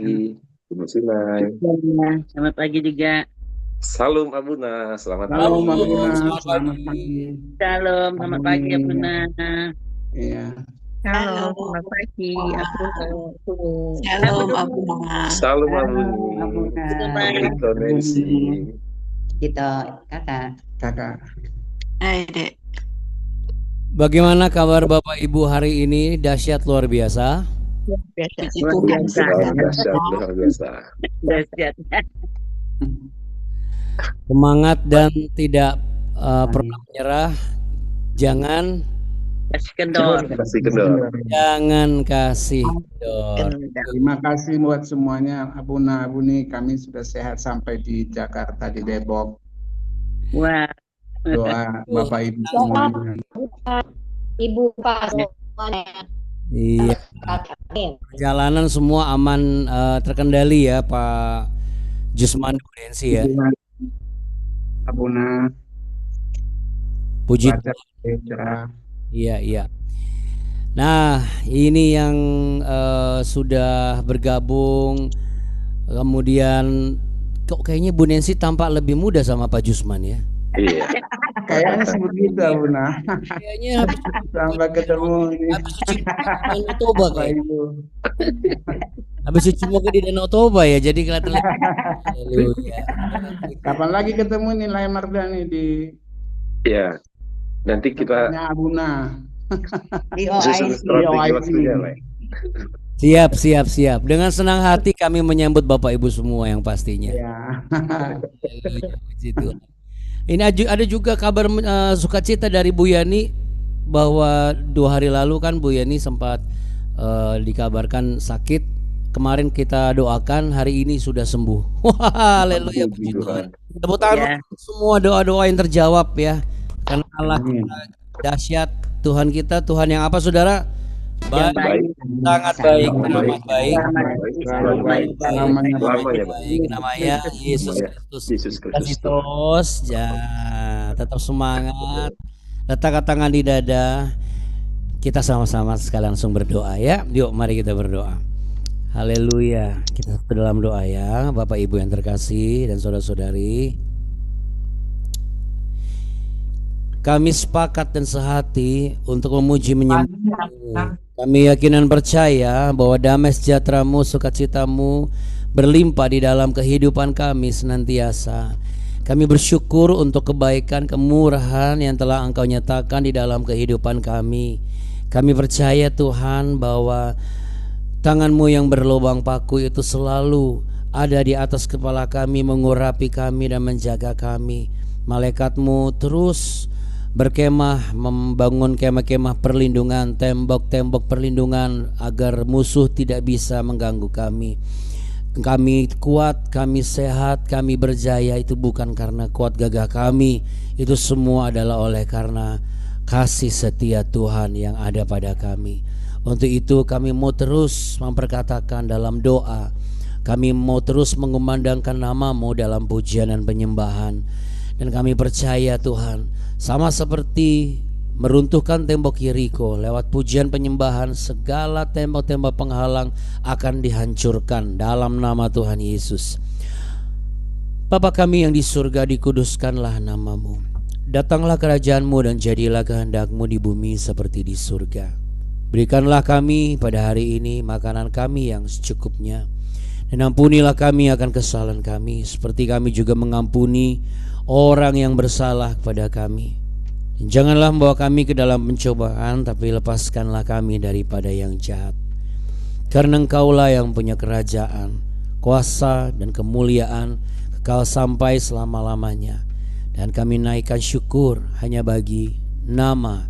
pagi, Ibu Sinai. Selamat pagi juga. Salam Abuna, selamat Halo pagi. Abuna, Selamat selamat pagi. pagi. Shalom, selamat pagi ya Bunda. Iya. Halo, Selamat pagi. Shalom Abuna. Salam Halo, Abuni. Abuna. Riko Nancy. Kita kakak. Hai Dek. Bagaimana kabar Bapak Ibu hari ini? Dahsyat luar biasa. Puji Luar Tuhan. biasa. Luar biasa. Dahsyat. Semangat dan tidak pernah menyerah. Jangan Kasih kendor. Kasih kendor. kasih kendor. Terima kasih buat semuanya Abuna, Abuni. Kami sudah sehat sampai di Jakarta, di Depok. Wah, Doa Bapak Ibu semuanya. Ibu Pak semuanya. Iya. Perjalanan semua aman terkendali ya Pak Jusman Durensi ya. Abuna, Puji baca cerah. Iya. Nah, ini yang sudah bergabung, kemudian kok kayaknya Bu Nancy tampak lebih muda sama Pak Jusman ya? Iya. Kayaknya sih begitu Abuna. Kayaknya habis Sampai ketemu ini. cuci muka di Danau Toba Bapak kayak. Ibu. Habis cuci muka di Danau Toba ya, jadi kelihatan lebih. Haleluya. Kapan lagi ketemu nih Lai Mardani di Iya. Nanti kita tempatnya Abuna. susun strategi waktunya lah. Siap. Dengan senang hati kami menyambut Bapak Ibu semua yang pastinya. Ya. Haleluya, puji Tuhan. Ini ada juga kabar sukacita dari Bu Yani bahwa 2 hari lalu kan Bu Yani sempat dikabarkan sakit. Kemarin kita doakan, hari ini sudah sembuh. Wah, haleluya, puji Tuhan. Tepuk tangan semua doa-doa yang terjawab ya. Karena Allah kita dahsyat, Tuhan kita Tuhan yang apa Saudara? Baik. Sangat baik, amat baik. Namanya Yesus Kristus. Ya, tetap semangat. Letakkan tangan di dada. Kita sama-sama sekali langsung berdoa ya. Yuk, mari kita berdoa. Haleluya. Kita ke dalam doa ya, Bapak Ibu yang terkasih dan saudara-saudari. Kami sepakat dan sehati untuk memuji menyembah-Mu. Kami yakin dan percaya bahwa damai sejahtera-Mu, sukacita-Mu berlimpah di dalam kehidupan kami senantiasa. Kami bersyukur untuk kebaikan, kemurahan yang telah Engkau nyatakan di dalam kehidupan kami. Kami percaya Tuhan bahwa tangan-Mu yang berlubang paku itu selalu ada di atas kepala kami, mengurapi kami dan menjaga kami. Malaikat-Mu terus berkemah, membangun kemah-kemah perlindungan, tembok-tembok perlindungan agar musuh tidak bisa mengganggu kami. Kami kuat, kami sehat, kami berjaya, itu bukan karena kuat gagah kami. Itu semua adalah oleh karena kasih setia Tuhan yang ada pada kami. Untuk itu kami mau terus memperkatakan dalam doa, kami mau terus mengumandangkan nama-Mu dalam pujian dan penyembahan. Dan kami percaya Tuhan, sama seperti meruntuhkan tembok Yeriko, lewat pujian penyembahan segala tembok-tembok penghalang akan dihancurkan dalam nama Tuhan Yesus. Bapa kami yang di surga, dikuduskanlah nama-Mu. Datanglah kerajaan-Mu dan jadilah kehendak-Mu di bumi seperti di surga. Berikanlah kami pada hari ini makanan kami yang secukupnya, dan ampunilah kami akan kesalahan kami seperti kami juga mengampuni orang yang bersalah kepada kami. Janganlah membawa kami ke dalam pencobaan, tapi lepaskanlah kami daripada yang jahat. Karena Engkaulah yang punya kerajaan, kuasa dan kemuliaan kekal sampai selama-lamanya. Dan kami naikkan syukur hanya bagi nama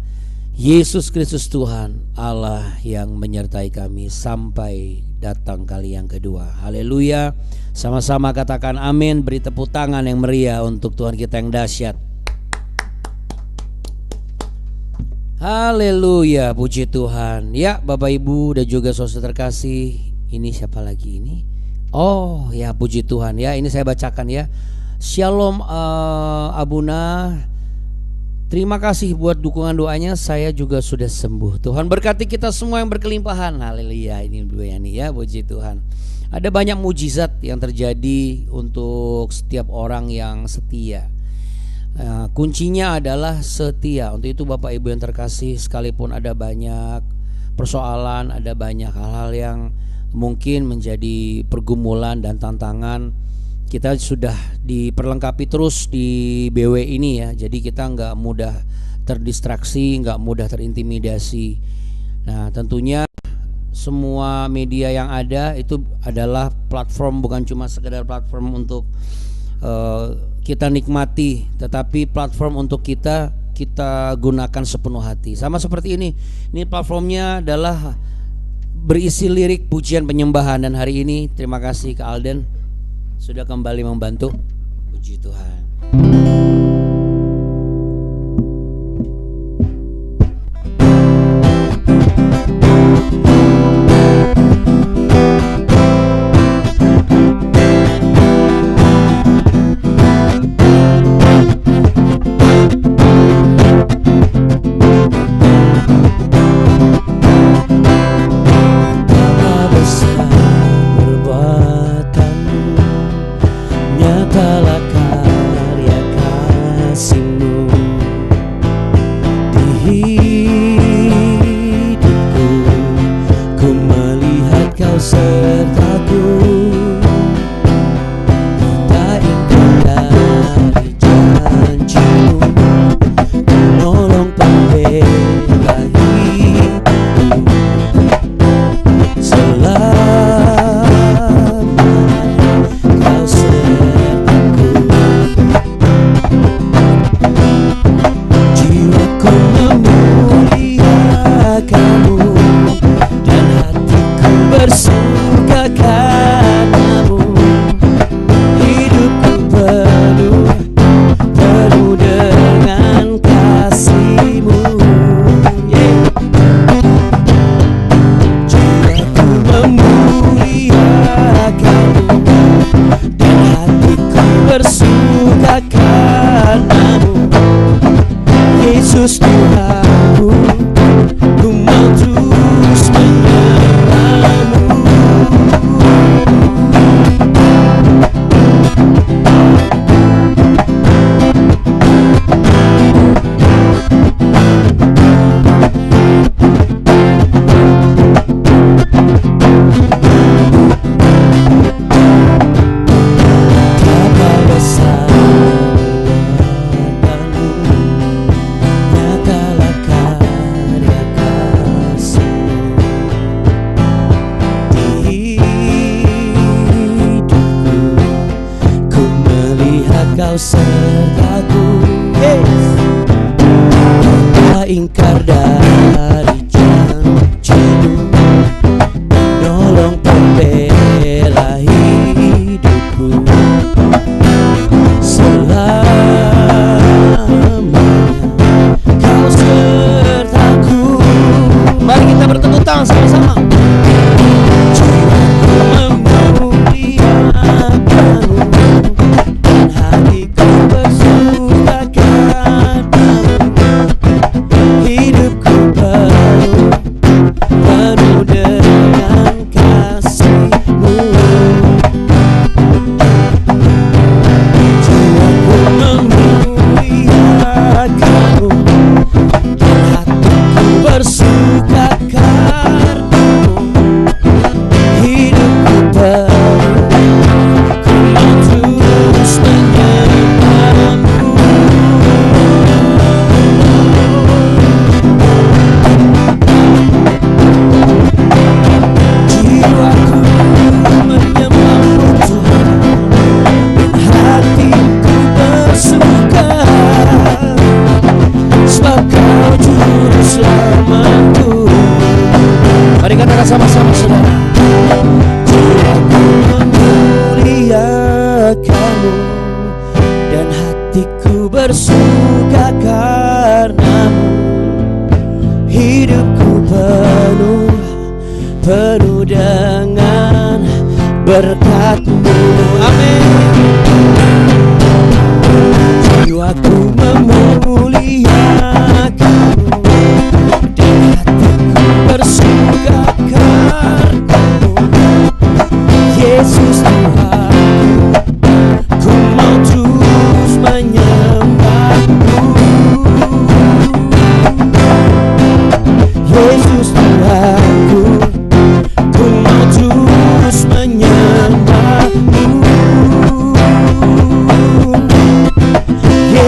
Yesus Kristus Tuhan Allah yang menyertai kami sampai datang kali yang kedua. Haleluya. Sama-sama katakan amin. Beri tepuk tangan yang meriah untuk Tuhan kita yang dahsyat. Haleluya, puji Tuhan. Ya Bapak Ibu dan juga saudara terkasih, ini siapa lagi ini? Oh ya, puji Tuhan ya. Ini saya bacakan ya. Shalom Abuna. Terima kasih buat dukungan doanya. Saya juga sudah sembuh. Tuhan berkati kita semua yang berkelimpahan. Haleluya. Ini Bu Yani ya, puji Tuhan. Ada banyak mujizat yang terjadi untuk setiap orang yang setia. Kuncinya adalah setia. Untuk itu Bapak Ibu yang terkasih, sekalipun ada banyak persoalan, ada banyak hal-hal yang mungkin menjadi pergumulan dan tantangan, kita sudah diperlengkapi terus di BW ini ya. Jadi kita nggak mudah terdistraksi, nggak mudah terintimidasi. Nah tentunya semua media yang ada itu adalah platform, bukan cuma sekedar platform untuk kita nikmati, tetapi platform untuk kita gunakan sepenuh hati. Sama seperti ini platformnya adalah berisi lirik pujian penyembahan, dan hari ini terima kasih ke Alden sudah kembali membantu. Puji Tuhan.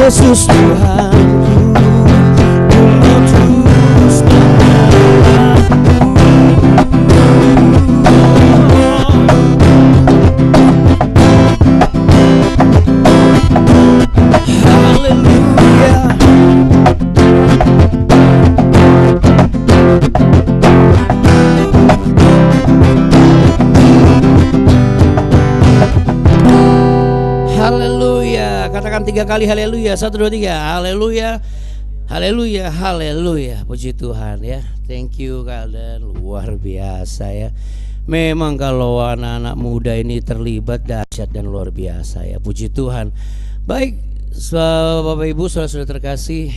Yesus Tuhanku, Engkau terus haleluya. Katakan 3 kali haleluya. 1, 2, 3. Haleluya. Haleluya. Haleluya. Puji Tuhan ya. Thank you Kalden. Luar biasa ya. Memang kalau anak-anak muda ini terlibat dahsyat dan luar biasa ya. Puji Tuhan. Baik, Bapak Ibu saudara-saudara terkasih,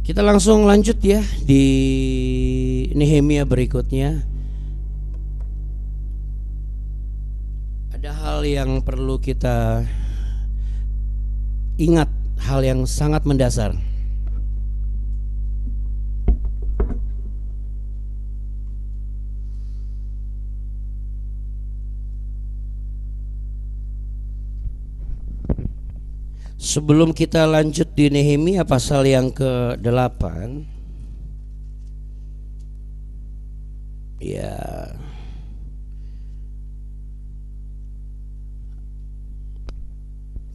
kita langsung lanjut ya di Nehemia berikutnya. Ada hal yang perlu kita ingat, hal yang sangat mendasar. Sebelum kita lanjut di Nehemia pasal yang ke-8, ya,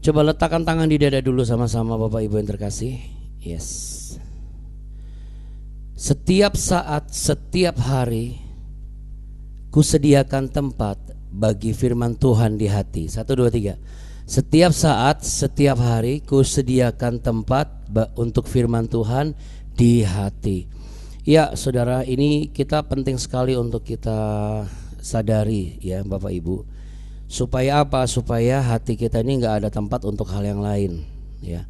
coba letakkan tangan di dada dulu sama-sama Bapak Ibu yang terkasih. Yes. Setiap saat, setiap hari kusediakan tempat bagi firman Tuhan di hati. 1, 2, 3. Setiap saat, setiap hari kusediakan tempat untuk firman Tuhan di hati. Ya saudara, ini kita penting sekali untuk kita sadari ya Bapak Ibu. Supaya apa? Supaya hati kita ini nggak ada tempat untuk hal yang lain ya.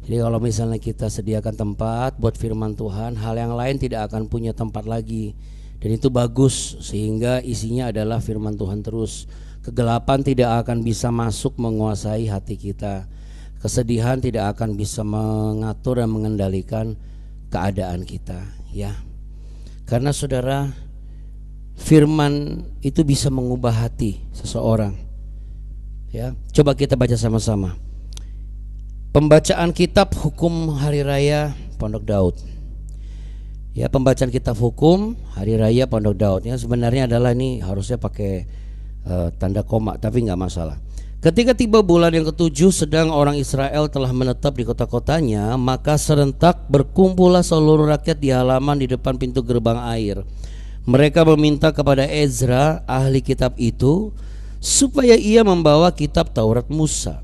Jadi kalau misalnya kita sediakan tempat buat firman Tuhan, hal yang lain tidak akan punya tempat lagi. Dan itu bagus, sehingga isinya adalah firman Tuhan terus. Kegelapan tidak akan bisa masuk menguasai hati kita. Kesedihan tidak akan bisa mengatur dan mengendalikan keadaan kita ya. Karena saudara, firman itu bisa mengubah hati seseorang ya. Coba kita baca sama-sama. Pembacaan kitab hukum hari raya Pondok Daud. Ya, pembacaan kitab hukum hari raya Pondok Daud ya, sebenarnya adalah ini harusnya pakai tanda koma, tapi nggak masalah. Ketika tiba bulan yang ke-7, sedang orang Israel telah menetap di kota-kotanya, maka serentak berkumpullah seluruh rakyat di halaman di depan pintu gerbang air. Mereka meminta kepada Ezra, ahli kitab itu, supaya ia membawa kitab Taurat Musa,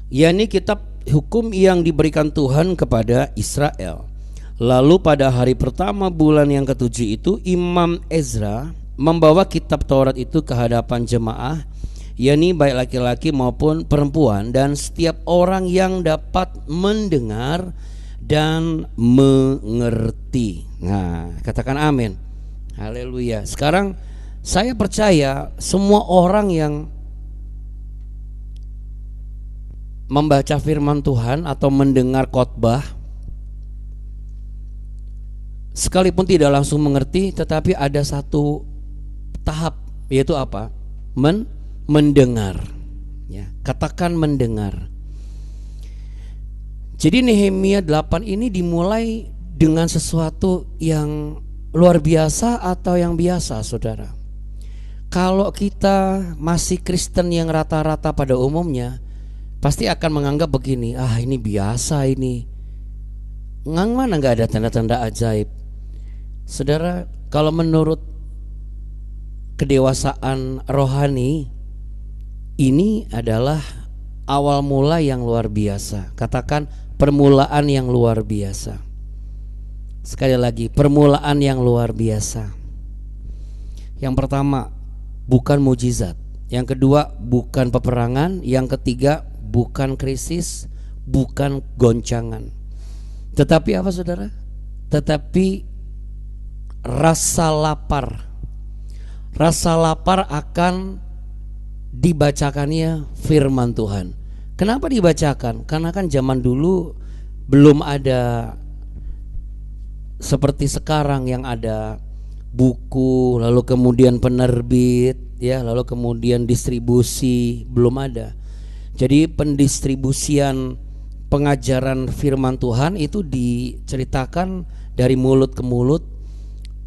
yakni kitab hukum yang diberikan Tuhan kepada Israel. Lalu pada hari pertama bulan yang ke-7 itu, Imam Ezra membawa kitab Taurat itu ke hadapan jemaah, yakni baik laki-laki maupun perempuan, dan setiap orang yang dapat mendengar dan mengerti. Nah, katakan amin. Haleluya. Sekarang saya percaya semua orang yang membaca firman Tuhan atau mendengar khotbah, sekalipun tidak langsung mengerti, tetapi ada satu tahap, yaitu apa? Mendengar ya. Katakan mendengar. Jadi Nehemia 8 ini dimulai dengan sesuatu yang luar biasa atau yang biasa, saudara. Kalau kita masih Kristen yang rata-rata pada umumnya, pasti akan menganggap begini, ah ini biasa ini. Mana gak ada tanda-tanda ajaib. Saudara, kalau menurut kedewasaan rohani, ini adalah awal mula yang luar biasa. Katakan permulaan yang luar biasa. Sekali lagi, permulaan yang luar biasa. Yang pertama, bukan mujizat. Yang kedua, bukan peperangan. Yang ketiga, bukan krisis, bukan goncangan. Tetapi apa saudara? Tetapi rasa lapar. Rasa lapar akan dibacakannya firman Tuhan. Kenapa dibacakan? Karena kan zaman dulu belum ada seperti sekarang yang ada buku, lalu kemudian penerbit ya, lalu kemudian distribusi, belum ada. Jadi pendistribusian pengajaran firman Tuhan itu diceritakan dari mulut ke mulut,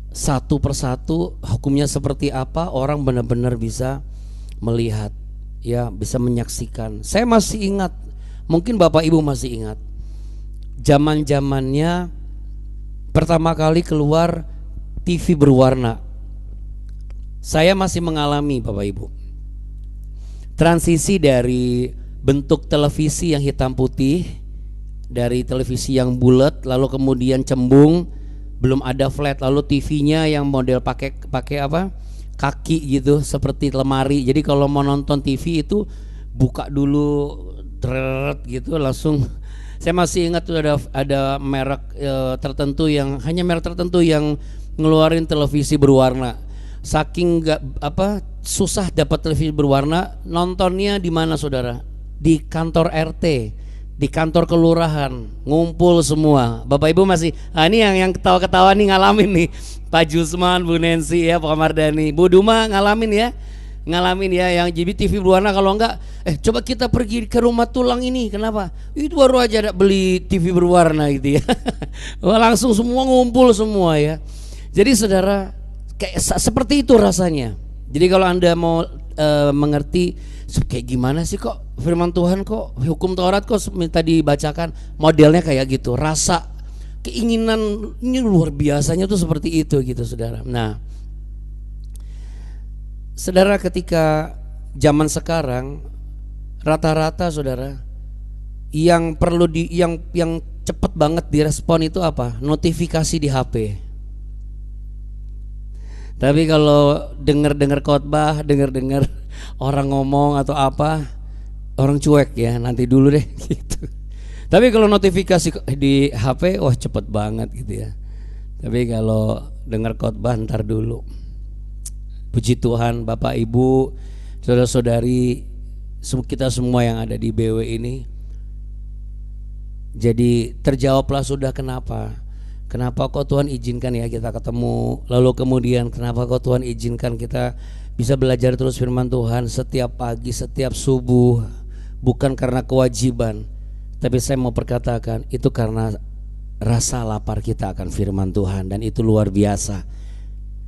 satu persatu, hukumnya seperti apa, orang benar-benar bisa melihat, ya, bisa menyaksikan. Saya masih ingat, mungkin Bapak Ibu masih ingat, zaman-zamannya pertama kali keluar TV berwarna. Saya masih mengalami, Bapak Ibu, transisi dari bentuk televisi yang hitam putih, dari televisi yang bulat, lalu kemudian cembung, belum ada flat, lalu TV-nya yang model pakai apa, kaki gitu, seperti lemari. Jadi kalau mau nonton TV itu buka dulu, tret gitu langsung. Saya masih ingat tuh ada merek tertentu, yang hanya merek tertentu yang ngeluarin televisi berwarna. Saking susah dapat televisi berwarna, nontonnya di mana saudara? Di kantor RT, di kantor kelurahan, ngumpul semua. Bapak Ibu masih, ini yang ketawa-ketawa nih ngalamin nih, Pak Jusman, Bu Nancy ya, Pak Mardani, Bu Duma ngalamin ya yang jadi TV berwarna. Kalau enggak, coba kita pergi ke rumah tulang ini. Kenapa? Itu baru aja ada beli TV berwarna gitu ya. Langsung semua ngumpul semua ya. Jadi saudara, kayak seperti itu rasanya. Jadi kalau Anda mau mengerti kayak gimana sih kok firman Tuhan, kok hukum Taurat kok minta dibacakan, modelnya kayak gitu. Rasa keinginan ini luar biasanya tuh seperti itu gitu saudara. Nah, saudara, ketika zaman sekarang rata-rata saudara yang perlu yang cepat banget direspon itu apa? Notifikasi di HP. Tapi kalau dengar khotbah, dengar orang ngomong atau apa, orang cuek ya, nanti dulu deh gitu. Tapi kalau notifikasi di HP, wah cepet banget gitu ya. Tapi kalau dengar khotbah ntar dulu. Puji Tuhan, Bapak Ibu, saudara-saudari, kita semua yang ada di BW ini, jadi terjawablah sudah Kenapa kok Tuhan izinkan ya kita ketemu. Lalu kemudian kenapa kok Tuhan izinkan kita bisa belajar terus firman Tuhan setiap pagi, setiap subuh. Bukan karena kewajiban, tapi saya mau perkatakan itu karena rasa lapar kita akan firman Tuhan. Dan itu luar biasa.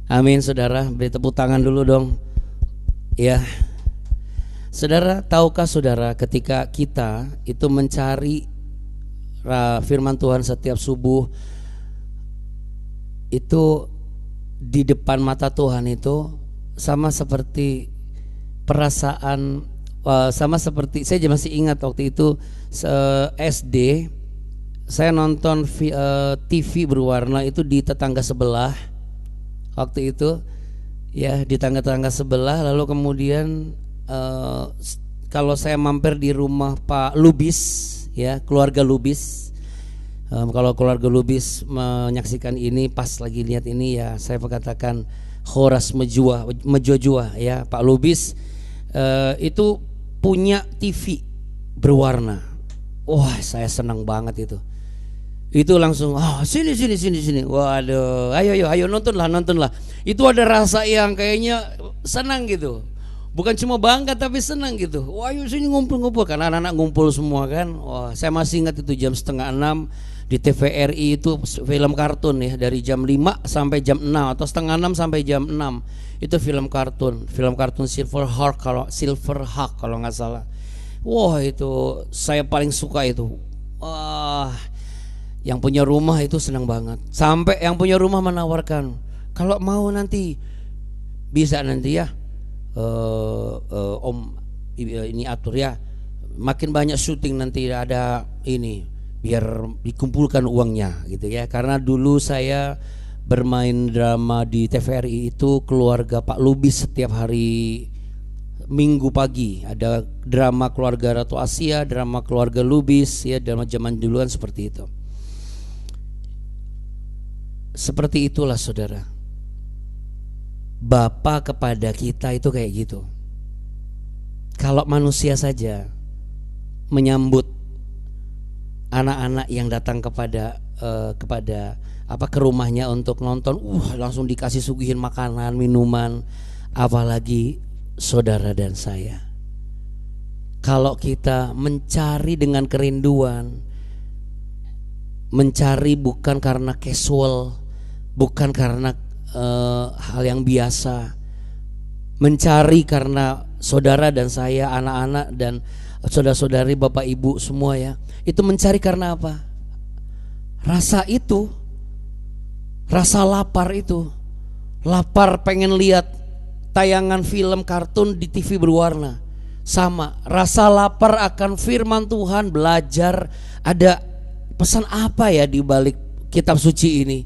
Amin saudara, beri tepuk tangan dulu dong. Ya, saudara, tahukah saudara ketika kita itu mencari firman Tuhan setiap subuh, itu di depan mata Tuhan itu sama seperti perasaan, sama seperti saya masih ingat waktu itu SD, saya nonton TV berwarna itu di tetangga sebelah waktu itu ya, di tetangga sebelah. Lalu kemudian kalau saya mampir di rumah Pak Lubis ya, keluarga Lubis. Kalau keluarga Lubis menyaksikan ini, pas lagi lihat ini ya, saya berkatakan Horas Mejojua ya, Pak Lubis itu punya TV berwarna. Wah, saya senang banget itu. Itu langsung sini. Waduh, ayo nontonlah. Itu ada rasa yang kayaknya senang gitu. Bukan cuma bangga tapi senang gitu. Wah, ayo sini ngumpul kan, anak-anak ngumpul semua kan. Wah, saya masih ingat itu jam 5:30 di TVRI itu film kartun ya, dari jam 5 sampai jam 6 atau 5:30 sampai jam 6. Itu film kartun Silverhawk kalau nggak salah. Wah, itu saya paling suka itu. Wah, yang punya rumah itu senang banget. Sampai yang punya rumah menawarkan, kalau mau nanti bisa nanti ya, Om ini atur ya, makin banyak syuting nanti ada ini, biar dikumpulkan uangnya gitu ya. Karena dulu saya bermain drama di TVRI itu keluarga Pak Lubis, setiap hari Minggu pagi ada drama keluarga Ratu Asia, drama keluarga Lubis ya, dalam zaman duluan seperti itu. Seperti itulah saudara, Bapa kepada kita itu kayak gitu. Kalau manusia saja menyambut anak-anak yang datang kepada ke rumahnya untuk nonton, langsung dikasih suguhin makanan, minuman, apalagi saudara dan saya. kalau kita mencari dengan kerinduan, mencari bukan karena casual, bukan karena hal yang biasa, mencari karena saudara dan saya, anak-anak dan saudara-saudari, bapak ibu semua ya, itu mencari karena apa? Rasa itu, rasa lapar itu, lapar pengen lihat tayangan film kartun di TV berwarna. Sama, rasa lapar akan firman Tuhan, belajar ada pesan apa ya di balik kitab suci ini.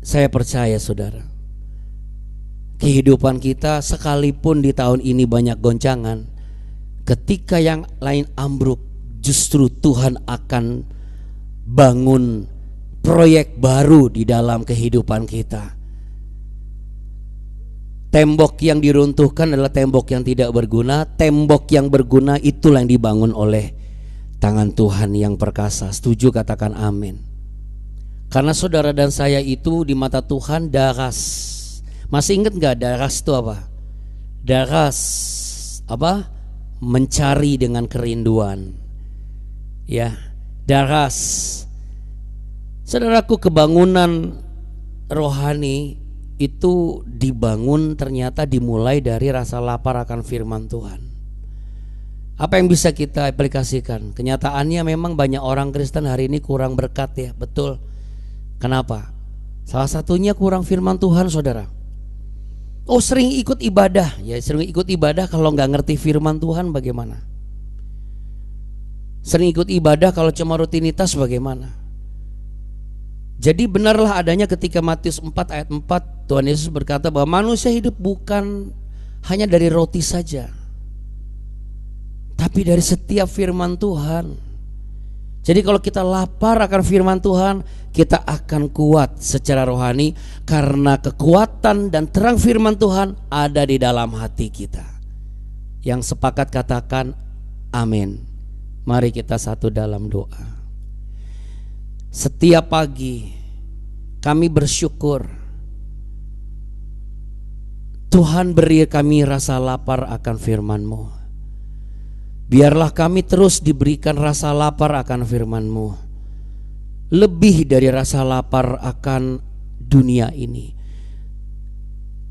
Saya percaya saudara, kehidupan kita sekalipun di tahun ini banyak goncangan, ketika yang lain ambruk, justru Tuhan akan bangun proyek baru di dalam kehidupan kita. Tembok yang diruntuhkan adalah tembok yang tidak berguna. Tembok yang berguna itulah yang dibangun oleh tangan Tuhan yang perkasa. Setuju, katakan amin. Karena saudara dan saya itu di mata Tuhan daras. Masih ingat gak daras itu apa? Daras apa? Mencari dengan kerinduan. Ya, daras. Saudaraku, kebangunan rohani itu dibangun, ternyata dimulai dari rasa lapar akan firman Tuhan. Apa yang bisa kita aplikasikan? Kenyataannya memang banyak orang Kristen hari ini kurang berkat ya, betul. Kenapa? Salah satunya kurang firman Tuhan, saudara. Oh, sering ikut ibadah. Ya, sering ikut ibadah kalau nggak ngerti firman Tuhan bagaimana? Sering ikut ibadah kalau cuma rutinitas bagaimana? Jadi benarlah adanya ketika Matius 4 ayat 4 Tuhan Yesus berkata bahwa manusia hidup bukan hanya dari roti saja, tapi dari setiap firman Tuhan. Jadi kalau kita lapar akan firman Tuhan, kita akan kuat secara rohani, karena kekuatan dan terang firman Tuhan ada di dalam hati kita. Yang sepakat katakan amin. Mari kita satu dalam doa. Setiap pagi kami bersyukur Tuhan beri kami rasa lapar akan firman-Mu. Biarlah kami terus diberikan rasa lapar akan firman-Mu, lebih dari rasa lapar akan dunia ini.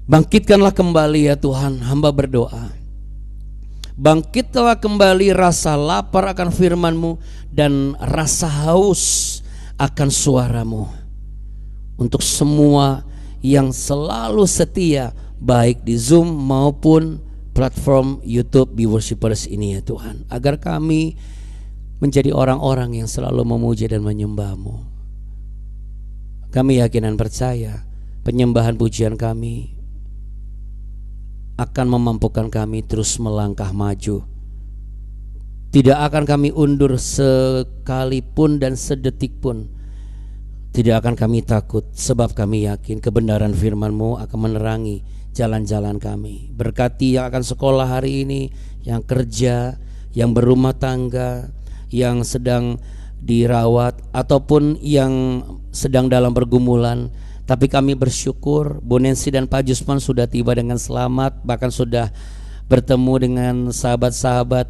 Bangkitkanlah kembali ya Tuhan, hamba berdoa. Bangkitlah kembali rasa lapar akan firman-Mu dan rasa haus akan suara-Mu. Untuk semua yang selalu setia, baik di Zoom maupun platform YouTube Be Worshipers ini ya Tuhan, agar kami menjadi orang-orang yang selalu memuji dan menyembah-Mu. Kami yakin dan percaya penyembahan pujian kami akan memampukan kami terus melangkah maju. Tidak akan kami undur sekalipun dan sedetik pun. Tidak akan kami takut, sebab kami yakin kebenaran firman-Mu akan menerangi jalan-jalan kami. Berkati yang akan sekolah hari ini, yang kerja, yang berumah tangga, yang sedang dirawat, ataupun yang sedang dalam pergumulan. Tapi kami bersyukur Bu Nancy dan Pak Jusman sudah tiba dengan selamat, bahkan sudah bertemu dengan sahabat-sahabat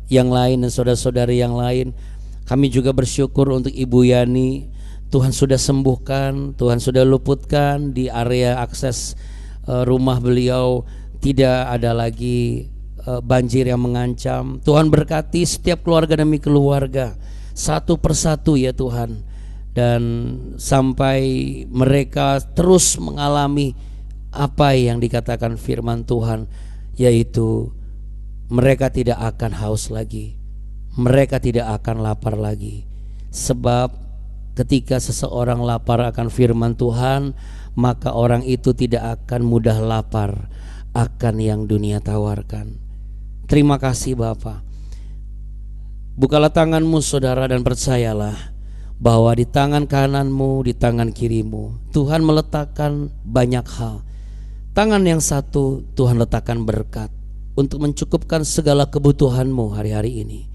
yang lain dan saudara-saudari yang lain. Kami juga bersyukur untuk Ibu Yani, Tuhan sudah sembuhkan, Tuhan sudah luputkan di area akses rumah beliau, tidak ada lagi banjir yang mengancam. Tuhan berkati setiap keluarga demi keluarga, satu persatu ya Tuhan, dan sampai mereka terus mengalami apa yang dikatakan firman Tuhan, yaitu mereka tidak akan haus lagi, mereka tidak akan lapar lagi. Sebab ketika seseorang lapar akan firman Tuhan, maka orang itu tidak akan mudah lapar akan yang dunia tawarkan. Terima kasih Bapa. Bukalah tanganmu saudara dan percayalah bahwa di tangan kananmu, di tangan kirimu Tuhan meletakkan banyak hal. Tangan yang satu Tuhan letakkan berkat untuk mencukupkan segala kebutuhanmu hari-hari ini.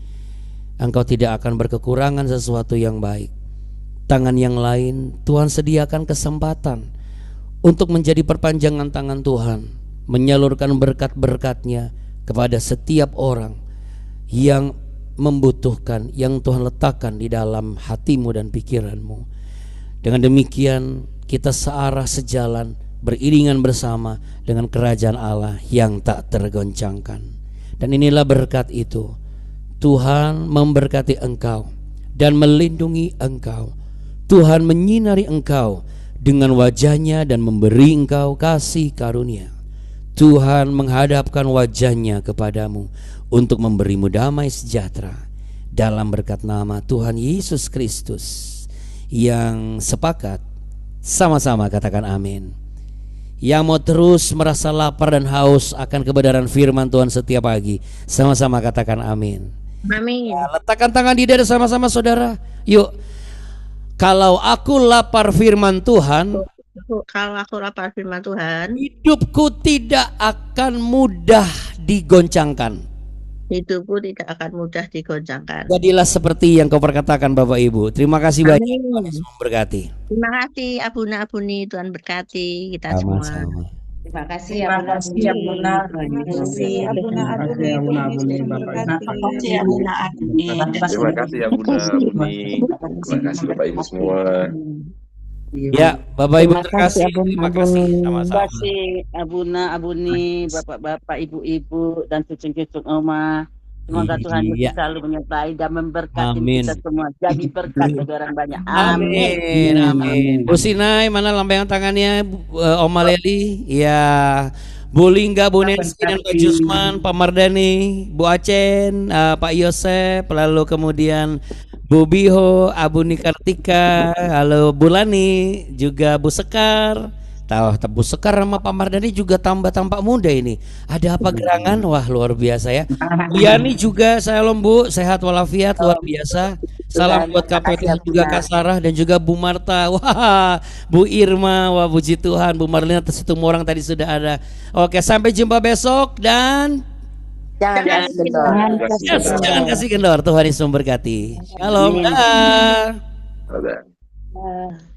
Engkau tidak akan berkekurangan sesuatu yang baik. Tangan yang lain Tuhan sediakan kesempatan untuk menjadi perpanjangan tangan Tuhan, menyalurkan berkat-berkat-Nya kepada setiap orang yang membutuhkan, yang Tuhan letakkan di dalam hatimu dan pikiranmu. Dengan demikian kita searah sejalan, beriringan bersama dengan kerajaan Allah yang tak tergoncangkan. Dan inilah berkat itu. Tuhan memberkati engkau dan melindungi engkau. Tuhan menyinari engkau dengan wajahnya dan memberi engkau kasih karunia. Tuhan menghadapkan wajahnya kepadamu untuk memberimu damai sejahtera. Dalam berkat nama Tuhan Yesus Kristus, yang sepakat sama-sama katakan amin. Yang mau terus merasa lapar dan haus akan kebenaran firman Tuhan setiap pagi, sama-sama katakan amin. Amin. Ya, letakkan tangan di dada sama-sama saudara. Yuk. Kalau aku lapar firman Tuhan, Kalau aku lapar firman Tuhan, hidupku tidak akan mudah digoncangkan. hidupku tidak akan mudah digoncangkan. Jadilah seperti yang kau perkatakan Bapak Ibu. Terima kasih banyak. Amin. Tuhan Yesus memberkati. Terima kasih Abuna Abuni, Tuhan berkati kita semua. Sama-sama. Terima kasih Terima kasih Abuna. Terima kasih Abuna Abuni. Abuna Abuni, Bapak Ibu. Terima kasih Abuna Abuni. Terima kasih ya Bunda Buni. Terima kasih Bapak Ibu semua. Ya, Bapak Ibu terima kasih. Abuna Terima kasih. Terima Sama-sama. kasih Abuna Abuni, Bapak-bapak, Ibu-ibu dan cucu-cucu Oma. Semoga Tuhan Iya. Yesus selalu menyertai dan memberkati Amin. kita semua. Jadi berkat bagi orang banyak. Amin, amin. Bu Sinai, mana lambaian tangannya? Oma Leli, ya. Bu Lingga, Bu Nancy, dan Pak Jusman, Pak Mardani, Bu Acen, Pak Yosef, lalu kemudian Bu Biho, Abuni Kartika, halo Bu Lani, juga Bu Sekar. Tahu Bu Sekar sama Pak Mardani juga tambah tampak muda ini. Ada apa gerangan? Wah, luar biasa ya. Bu Yani juga salam Bu, sehat walafiat, luar biasa. Salam buat KPT juga Kak Sarah dan juga Bu Marta. Wah, Bu Irma, wah puji Tuhan. Bu Marlina, semua orang tadi sudah ada. Oke, sampai jumpa besok dan Jangan jangan kasih kendor. Tuhan Yesus memberkati. Shalom. Dah. Ada. kasih.